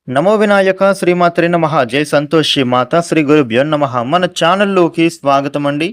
నమో వినాయక శ్రీమాత్రే నమః. జై సంతోషి మాత శ్రీ గురుభ్యో నమః. మన ఛానల్లోకి స్వాగతం అండి.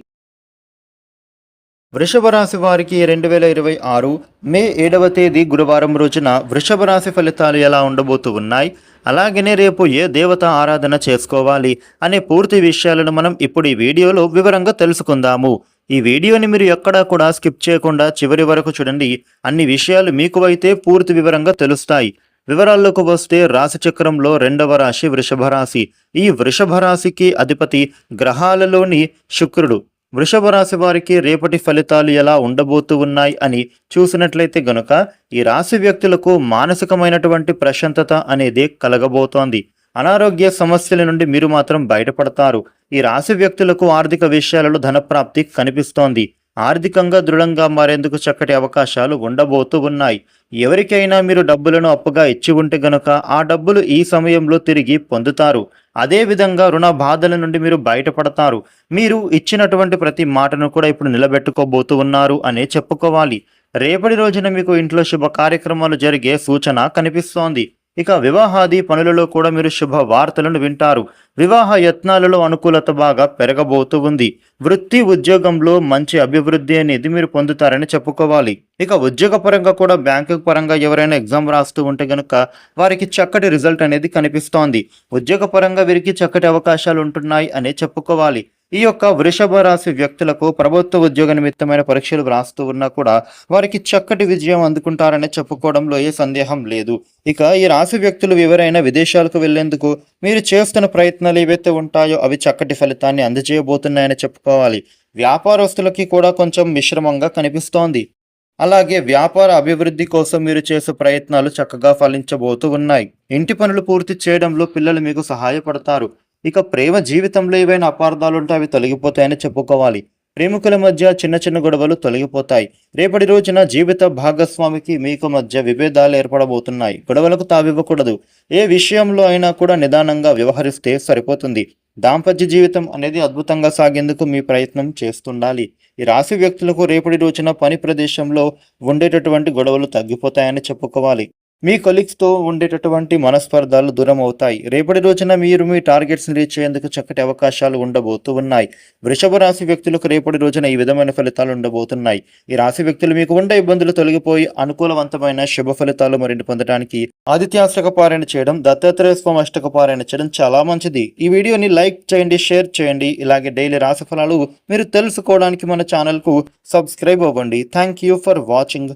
వృషభ రాశి వారికి 2026 మే 7వ తేదీ గురువారం రోజున వృషభ రాశి ఫలితాలు ఎలా ఉండబోతూ ఉన్నాయి, అలాగనే రేపు ఏ దేవత ఆరాధన చేసుకోవాలి అనే పూర్తి విషయాలను మనం ఇప్పుడు ఈ వీడియోలో వివరంగా తెలుసుకుందాము. ఈ వీడియోని మీరు ఎక్కడా కూడా స్కిప్ చేయకుండా చివరి వరకు చూడండి. అన్ని విషయాలు మీకు అయితే పూర్తి వివరంగా తెలుస్తాయి. వివరాల్లోకి వస్తే రాశి చక్రంలో రెండవ రాశి వృషభ రాశి. ఈ వృషభ రాశికి అధిపతి గ్రహాలలోని శుక్రుడు. వృషభ రాశి వారికి రేపటి ఫలితాలు ఎలా ఉండబోతూ ఉన్నాయి అని చూసినట్లయితే గనుక ఈ రాశి వ్యక్తులకు మానసికమైనటువంటి ప్రశాంతత అనేది కలగబోతోంది. అనారోగ్య సమస్యల నుండి మీరు మాత్రం బయటపడతారు. ఈ రాశి వ్యక్తులకు ఆర్థిక విషయాలలో ధనప్రాప్తి కనిపిస్తోంది. ఆర్థికంగా దృఢంగా మారేందుకు చక్కటి అవకాశాలు ఉండబోతూ ఉన్నాయి. ఎవరికైనా మీరు డబ్బులను అప్పుగా ఇచ్చి ఉంటే గనుక ఆ డబ్బులు ఈ సమయంలో తిరిగి పొందుతారు. అదేవిధంగా రుణ బాధల నుండి మీరు బయటపడతారు. మీరు ఇచ్చినటువంటి ప్రతి మాటను కూడా ఇప్పుడు నిలబెట్టుకోబోతూ ఉన్నారు అనే చెప్పుకోవాలి. రేపటి రోజున మీకు ఇంట్లో శుభ కార్యక్రమాలు జరిగే సూచన కనిపిస్తోంది. ఇక వివాహాది పనులలో కూడా మీరు శుభ వార్తలను వింటారు. వివాహ యత్నాలలో అనుకూలత బాగా పెరగబోతూ ఉంది. వృత్తి ఉద్యోగంలో మంచి అభివృద్ధి అనేది మీరు పొందుతారని చెప్పుకోవాలి. ఇక ఉద్యోగ పరంగా కూడా బ్యాంకు పరంగా ఎవరైనా ఎగ్జామ్ రాస్తూ ఉంటే గనుక వారికి చక్కటి రిజల్ట్ అనేది కనిపిస్తోంది. ఉద్యోగ పరంగా వీరికి చక్కటి అవకాశాలు ఉంటున్నాయి అనే చెప్పుకోవాలి. ఈ యొక్క వృషభ రాశి వ్యక్తులకు ప్రభుత్వ ఉద్యోగ నిమిత్తమైన పరీక్షలు వ్రాస్తూ ఉన్నా కూడా వారికి చక్కటి విజయం అందుకుంటారని చెప్పుకోవడంలో ఏ సందేహం లేదు. ఇక ఈ రాశి వ్యక్తులు ఎవరైనా విదేశాలకు వెళ్లేందుకు మీరు చేస్తున్న ప్రయత్నాలు ఏవైతే ఉంటాయో అవి చక్కటి ఫలితాన్ని అందజేయబోతున్నాయని చెప్పుకోవాలి. వ్యాపారస్తులకి కూడా కొంచెం మిశ్రమంగా కనిపిస్తోంది. అలాగే వ్యాపార అభివృద్ధి కోసం మీరు చేసే ప్రయత్నాలు చక్కగా ఫలించబోతూ ఉన్నాయి. ఇంటి పనులు పూర్తి చేయడంలో పిల్లలు మీకు సహాయపడతారు. ఇక ప్రేమ జీవితంలో ఏవైనా అపార్థాలు ఉంటే అవి తొలగిపోతాయని చెప్పుకోవాలి. ప్రేమికుల మధ్య చిన్న చిన్న గొడవలు తొలగిపోతాయి. రేపటి రోజున జీవిత భాగస్వామికి మీకు మధ్య విభేదాలు ఏర్పడబోతున్నాయి. గొడవలకు తావివ్వకూడదు. ఏ విషయంలో అయినా కూడా నిదానంగా వ్యవహరిస్తే సరిపోతుంది. దాంపత్య జీవితం అనేది అద్భుతంగా సాగేందుకు మీ ప్రయత్నం చేస్తుండాలి. ఈ రాశి వ్యక్తులకు రేపటి రోజున పని ప్రదేశంలో ఉండేటటువంటి గొడవలు తగ్గిపోతాయని చెప్పుకోవాలి. మీ కొలీగ్స్తో ఉండేటటువంటి మనస్పర్ధాలు దూరం అవుతాయి. రేపటి రోజున మీరు మీ టార్గెట్స్ని రీచ్ అయ్యేందుకు చక్కటి అవకాశాలు ఉండబోతూ ఉన్నాయి. వృషభ రాశి వ్యక్తులకు రేపటి రోజున ఈ విధమైన ఫలితాలు ఉండబోతున్నాయి. ఈ రాశి వ్యక్తులు మీకు ఉండే ఇబ్బందులు తొలగిపోయి అనుకూలవంతమైన శుభ ఫలితాలు మరిన్ని పొందడానికి ఆదిత్యాష్టక పారాయణ చేయడం, దత్తాత్రేయ స్వామి అష్టక పారాయణ చేయడం చాలా మంచిది. ఈ వీడియోని లైక్ చేయండి, షేర్ చేయండి. ఇలాగే డైలీ రాశి ఫలాలు మీరు తెలుసుకోవడానికి మన ఛానల్కు సబ్స్క్రైబ్ అవ్వండి. Thank you for watching.